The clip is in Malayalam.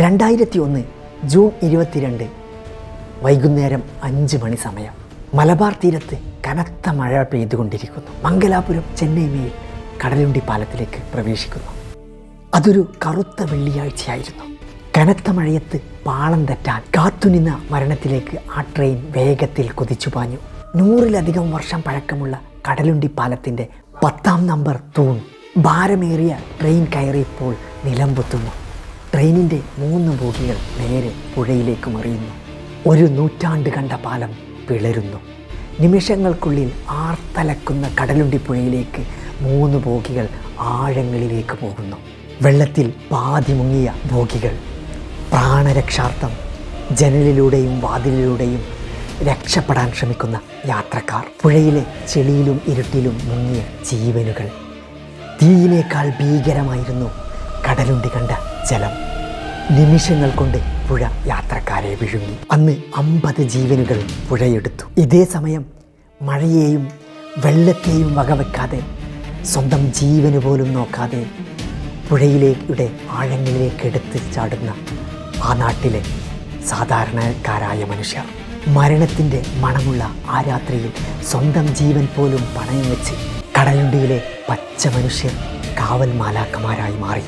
2001 ജൂൺ 22 വൈകുന്നേരം 5 മണി സമയം. മലബാർ തീരത്ത് കനത്ത മഴ പെയ്തുകൊണ്ടിരിക്കുന്നു. മംഗലാപുരം ചെന്നൈ മെയിൽ കടലുണ്ടി പാലത്തിലേക്ക് പ്രവേശിക്കുന്നു. അതൊരു കറുത്ത വെള്ളിയാഴ്ചയായിരുന്നു. കനത്ത മഴയത്ത് പാളം തെറ്റാൻ കാത്തുനിന്ന മരണത്തിലേക്ക് ആ ട്രെയിൻ വേഗത്തിൽ കുതിച്ചു പാഞ്ഞു. 100-ലധികം വർഷം പഴക്കമുള്ള കടലുണ്ടി പാലത്തിൻ്റെ 10ാം നമ്പർ തൂൺ ഭാരമേറിയ ട്രെയിൻ കയറിയപ്പോൾ നിലംപൊത്തുന്നു. ട്രെയിനിൻ്റെ 3 ബോഗികൾ നേരെ പുഴയിലേക്ക് മറിയുന്നു. 1 നൂറ്റാണ്ട് കണ്ട പാലം പിളരുന്നു. നിമിഷങ്ങൾക്കുള്ളിൽ ആർത്തലക്കുന്ന കടലുണ്ടി പുഴയിലേക്ക് 3 ബോഗികൾ ആഴങ്ങളിലേക്ക് പോകുന്നു. വെള്ളത്തിൽ പാതി മുങ്ങിയ ബോഗികൾ. പ്രാണരക്ഷാർത്ഥം ജനലിലൂടെയും വാതിലിലൂടെയും രക്ഷപ്പെടാൻ ശ്രമിക്കുന്ന യാത്രക്കാർ. പുഴയിലെ ചെളിയിലും ഇരുട്ടിലും മുങ്ങിയ ജീവനുകൾ. തീയിനേക്കാൾ ഭീകരമായിരുന്നു കടലുണ്ടി കണ്ട ജലം. നിമിഷങ്ങൾ കൊണ്ട് പുഴ യാത്രക്കാരെ വിഴുങ്ങി. അന്ന് 50 ജീവനുകൾ പുഴയെടുത്തു. ഇതേ സമയം മഴയെയും വെള്ളത്തെയും വകവെക്കാതെ, സ്വന്തം ജീവന് പോലും നോക്കാതെ പുഴയിലേക്കുടെ ആഴങ്ങളിലേക്ക് എടുത്ത് ചാടുന്ന ആ നാട്ടിലെ സാധാരണക്കാരായ മനുഷ്യർ. മരണത്തിൻ്റെ മണമുള്ള ആ രാത്രിയിൽ സ്വന്തം ജീവൻ പോലും പണയം വെച്ച് കടലുണ്ടിയിലെ പച്ച മനുഷ്യർ കാവൽ മാലാഖമാരായി മാറി.